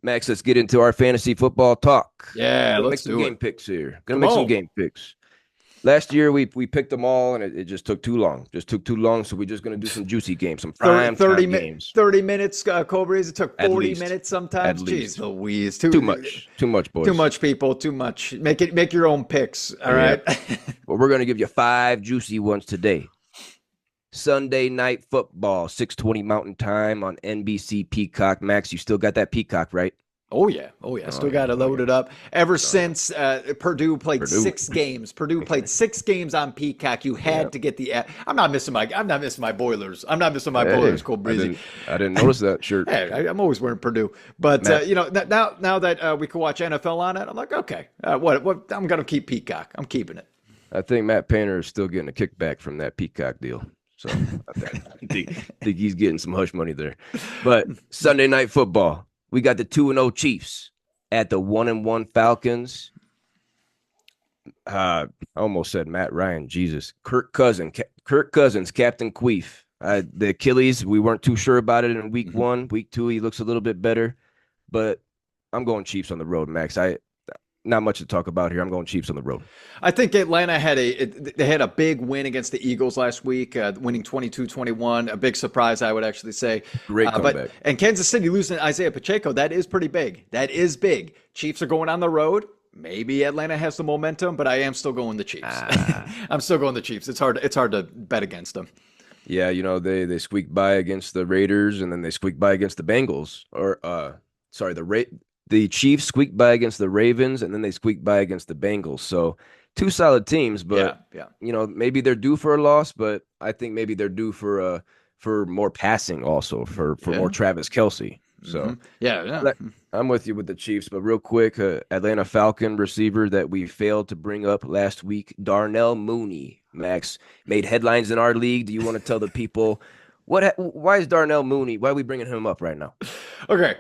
Max, let's get into our fantasy football talk. Yeah, Gonna make let's some do it. game picks here. Gonna Come make some on. game picks. Last year we picked them all and it just took too long. Just took too long. So we're just gonna do some juicy games, some 30, prime 30, time mi- games. 30 minutes, Cobras. It took At 40 least. minutes At sometimes. Jeez least. Louise. Too Too, much. Too much, too boys. much, people. Too much. Make your own picks. All Yeah. right. Well, we're gonna give you 5 juicy ones today. Sunday night football, 6:20 Mountain Time on NBC Peacock. Max, you still got that Peacock, right? Oh yeah. Oh yeah. Oh Still yeah. got it Oh yeah. loaded up. Ever Oh yeah. since Purdue played Purdue. 6 games. Purdue played 6 games on Peacock. You Yeah. had to get the. I'm not missing my Boilers. I'm not missing my Hey, Boilers. Cole I Breezy. didn't notice that shirt. Hey, I'm always wearing Purdue, but Matt, now that we can watch NFL on it, I'm like, okay, what? I'm gonna keep Peacock. I'm keeping it. I think Matt Painter is still getting a kickback from that Peacock deal. So I think he's getting some hush money there. But Sunday night football, we got the 2-0 Chiefs at the 1-1 Falcons. I almost said Matt Ryan. Jesus, Kirk Cousins, Captain Queef. The Achilles, we weren't too sure about it in week 1. Week 2, he looks a little bit better, but I'm going Chiefs on the road, Max. Not much to talk about here. I'm going Chiefs on the road. I think Atlanta they had a big win against the Eagles last week, winning 22-21. A big surprise, I would actually say. Great comeback. And Kansas City losing Isaiah Pacheco, that is pretty big. That is big. Chiefs are going on the road. Maybe Atlanta has the momentum, but I am still going the Chiefs. I'm still going the Chiefs. It's hard to bet against them. Yeah, they squeaked by against the Raiders, and then they squeaked by against the Bengals. Sorry, the Chiefs squeaked by against the Ravens, and then they squeaked by against the Bengals. So 2 solid teams, but Yeah. maybe they're due for a loss, but I think maybe they're due for more passing also for more Travis Kelce. So Yeah. I'm with you with the Chiefs, but real quick, Atlanta Falcon receiver that we failed to bring up last week, Darnell Mooney, Max, made headlines in our league. Do you want to tell the people why is Darnell Mooney? Why are we bringing him up right now? Okay.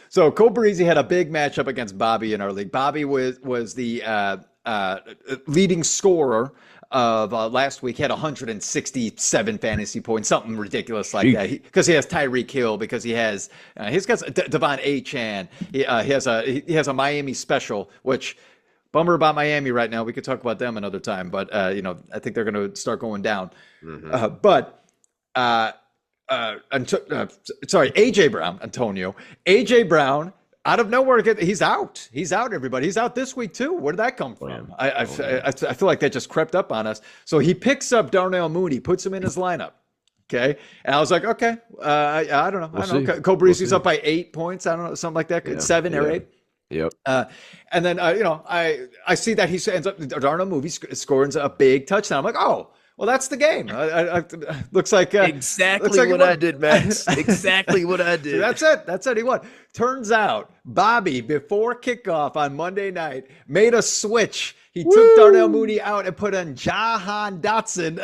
So Cole Breezy had a big matchup against Bobby in our league. Bobby was the leading scorer of last week. He had 167 fantasy points, something ridiculous like that. Because he has Tyreek Hill, because he's got Devon Achane. He has a Miami special, which bummer about Miami right now. We could talk about them another time, but I think they're going to start going down. Sorry, AJ Brown, Antonio. AJ Brown, out of nowhere, he's out. He's out, everybody. He's out this week, too. Where did that come from? I feel like that just crept up on us. So he picks up Darnell Mooney, puts him in his lineup. Okay. And I was like, okay, I don't know. I don't know. Cole Breezy's up by 8 points. I don't know, something like that. Yeah, 7 or 8. Yep. And then, I see that he ends up, Darnell Mooney scoring a big touchdown. I'm like, oh, well, that's the game. Looks like exactly what I did, Max. Exactly what I did. So that's it. He won. Turns out Bobby, before kickoff on Monday night, made a switch. He took Darnell Mooney out and put in Jahan Dotson,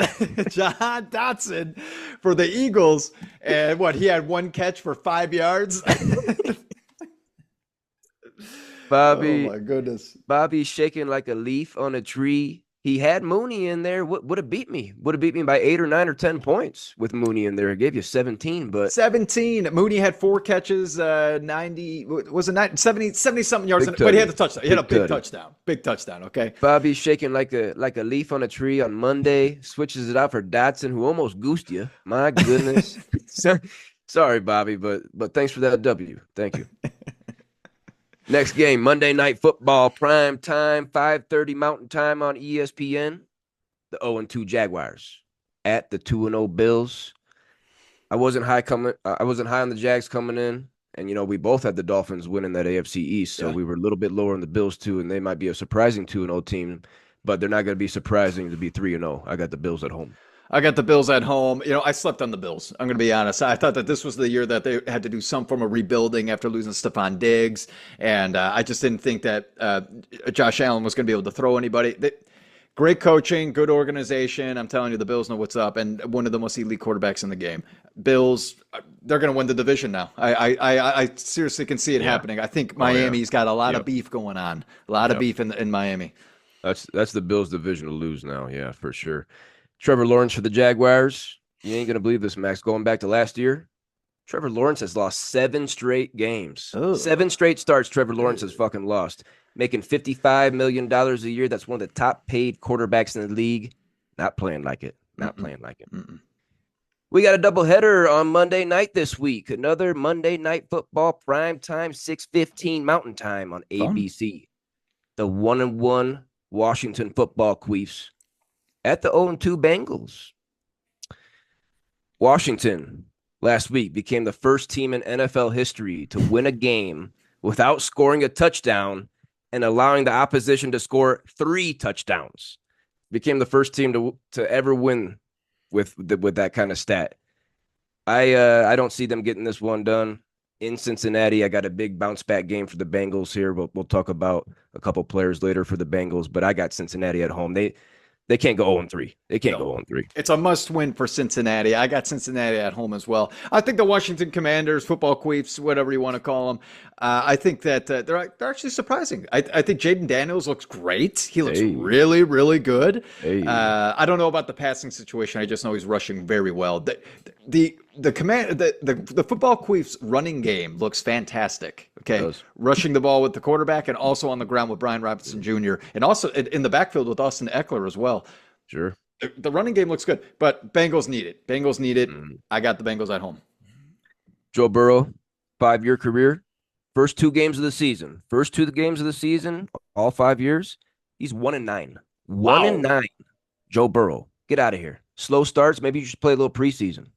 Jahan Dotson for the Eagles. And he had 1 catch for 5 yards. Bobby, oh my goodness. Bobby shaking like a leaf on a tree. He had Mooney in there. Would have beat me. Would have beat me by 8 or 9 or 10 points with Mooney in there. It gave you 17, but 17. Mooney had 4 catches, 90, was it 70 something yards, but he had the touchdown. He had a big touchdown. Big touchdown, okay? Bobby shaking like a leaf on a tree on Monday, switches it out for Dotson, who almost goosed you. My goodness. Sorry, Bobby, but thanks for that W. Thank you. Next game, Monday Night Football, prime time, 5:30 Mountain Time on ESPN. The 0-2 Jaguars at the 2-0 Bills. I wasn't high on the Jags coming in, and we both had the Dolphins winning that AFC East, so we were a little bit lower on the Bills too, and they might be a surprising 2-0 team, but they're not going to be surprising to be 3-0. I got the Bills at home. I got the Bills at home. I slept on the Bills. I'm going to be honest. I thought that this was the year that they had to do some form of rebuilding after losing Stephon Diggs. And I just didn't think that Josh Allen was going to be able to throw anybody. Great coaching, good organization. I'm telling you, the Bills know what's up. And one of the most elite quarterbacks in the game. Bills, they're going to win the division now. I seriously can see it happening. I think Miami's got a lot of beef going on. A lot of beef in Miami. That's the Bills' division to lose now. Yeah, for sure. Trevor Lawrence for the Jaguars. You ain't going to believe this, Max. Going back to last year, Trevor Lawrence has lost 7 straight games. Oh, 7 straight starts Trevor Lawrence has fucking lost. Making $55 million a year. That's one of the top paid quarterbacks in the league. Not playing like it. Not mm-mm, playing like it. mm-mm. We got a doubleheader on Monday night this week. Another Monday night football prime time, 6:15 Mountain Time on Fun. ABC. The 1-1 Washington football Queefs at the 0-2 Bengals. Washington last week became the first team in NFL history to win a game without scoring a touchdown and allowing the opposition to score 3 touchdowns. Became the first team to ever win with that kind of stat. I don't see them getting this one done in Cincinnati. I got a big bounce back game for the Bengals here. We'll talk about a couple players later for the Bengals, but I got Cincinnati at home. They can't go 0-3. They can't No. go 0-3. It's a must win for Cincinnati. I got Cincinnati at home as well. I think the Washington Commanders, football queefs, whatever you want to call them, I think that they're actually surprising. I think Jaden Daniels looks great. He looks really, really good. Hey. I don't know about the passing situation. I just know he's rushing very well. The football queefs running game looks fantastic. Okay, rushing the ball with the quarterback and also on the ground with Brian Robinson Jr. and also in the backfield with Austin Eckler as well. Sure. The running game looks good, but Bengals need it. Bengals need it. I got the Bengals at home. Joe Burrow, 5-year career, first 2 games of the season. First 2 games of the season, all 5 years, he's 1-9. 1-9. Joe Burrow, get out of here. Slow starts. Maybe you should play a little preseason.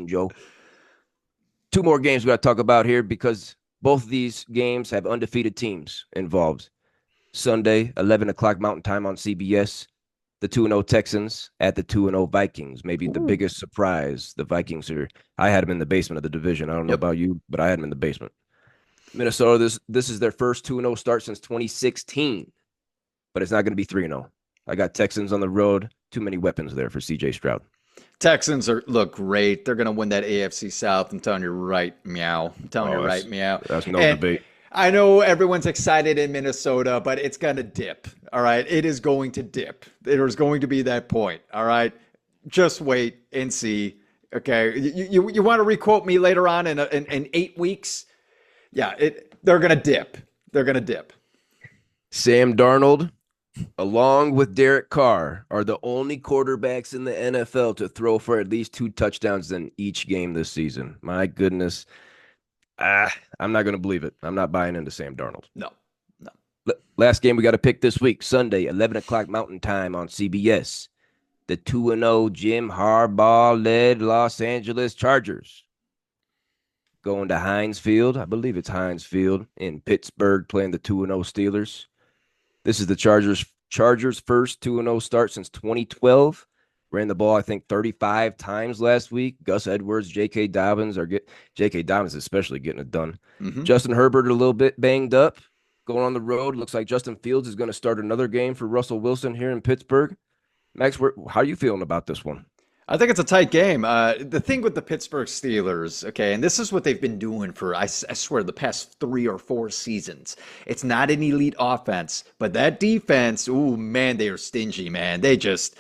Joe. 2 more games we got to talk about here because both of these games have undefeated teams involved. Sunday, 11 o'clock Mountain Time on CBS. The 2-0 Texans at the 2-0 Vikings. Maybe the biggest surprise. The Vikings are. I had them in the basement of the division. I don't know about you, but I had them in the basement. Minnesota, this is their first 2-0 start since 2016, but it's not going to be 3-0. I got Texans on the road. Too many weapons there for C.J. Stroud. Texans look great. They're going to win that AFC South. I'm telling you right, meow. I'm telling you right, meow. That's no debate. I know everyone's excited in Minnesota, but it's going to dip. All right. It is going to dip. There's going to be that point. All right. Just wait and see. Okay. You want to requote me later on in 8 weeks? Yeah. They're going to dip. They're going to dip. Sam Darnold, along with Derek Carr, are the only quarterbacks in the NFL to throw for at least 2 touchdowns in each game this season. My goodness. I'm not going to believe it. I'm not buying into Sam Darnold. No. Last game we got to pick this week, Sunday, 11 o'clock Mountain Time on CBS. The 2-0 Jim Harbaugh-led Los Angeles Chargers going to Heinz Field. I believe it's Heinz Field in Pittsburgh, playing the 2-0 Steelers. This is the Chargers' first 2-0 start since 2012. Ran the ball, I think, 35 times last week. Gus Edwards, J.K. Dobbins J.K. Dobbins especially getting it done. Mm-hmm. Justin Herbert a little bit banged up, going on the road. Looks like Justin Fields is going to start another game for Russell Wilson here in Pittsburgh. Max, how are you feeling about this one? I think it's a tight game. The thing with the Pittsburgh Steelers, okay, and this is what they've been doing for, I swear, the past 3 or 4 seasons. It's not an elite offense, but that defense, ooh, man, they are stingy, man. They just,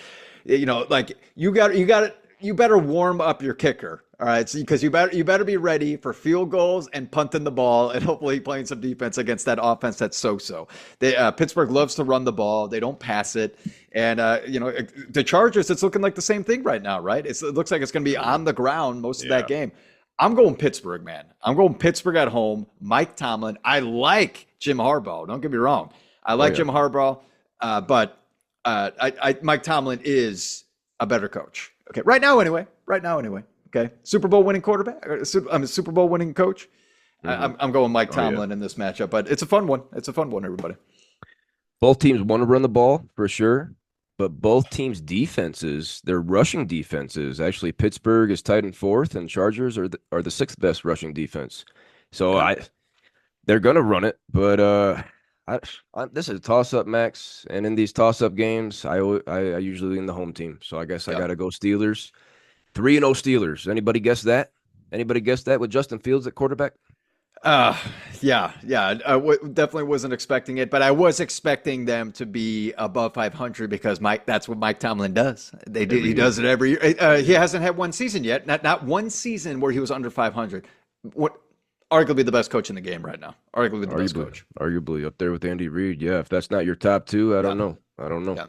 like you better warm up your kicker. All right, because you better be ready for field goals and punting the ball and hopefully playing some defense against that offense that's so-so. Pittsburgh loves to run the ball. They don't pass it. And, the Chargers, it's looking like the same thing right now, right? It looks like it's going to be on the ground most of that game. I'm going Pittsburgh, man. I'm going Pittsburgh at home. Mike Tomlin. I like Jim Harbaugh. Don't get me wrong. I like Jim Harbaugh, but Mike Tomlin is a better coach. Okay, right now anyway. Okay, Super Bowl winning quarterback. I'm a Super Bowl winning coach. Mm-hmm. I'm going Mike Tomlin in this matchup, but it's a fun one. Everybody. Both teams want to run the ball for sure, but both teams' defenses, their rushing defenses, actually Pittsburgh is tied in 4th, and Chargers are the 6th best rushing defense. So they're gonna run it, but this is a toss-up, Max, and in these toss-up games, I usually lean the home team. So I guess I got to go Steelers. 3-0 Steelers. Anybody guess that? With Justin Fields at quarterback? Yeah. Definitely wasn't expecting it, but I was expecting them to be above 500 because that's what Mike Tomlin does. He Every does year. it every year. Every He year. hasn't had one season yet. Not one season where he was under 500. What arguably the best coach in the game right now. Arguably the best Arguably, coach. arguably up there with Andy Reid. Yeah, if that's not your top two, I Yeah. don't know. I don't know. Yeah.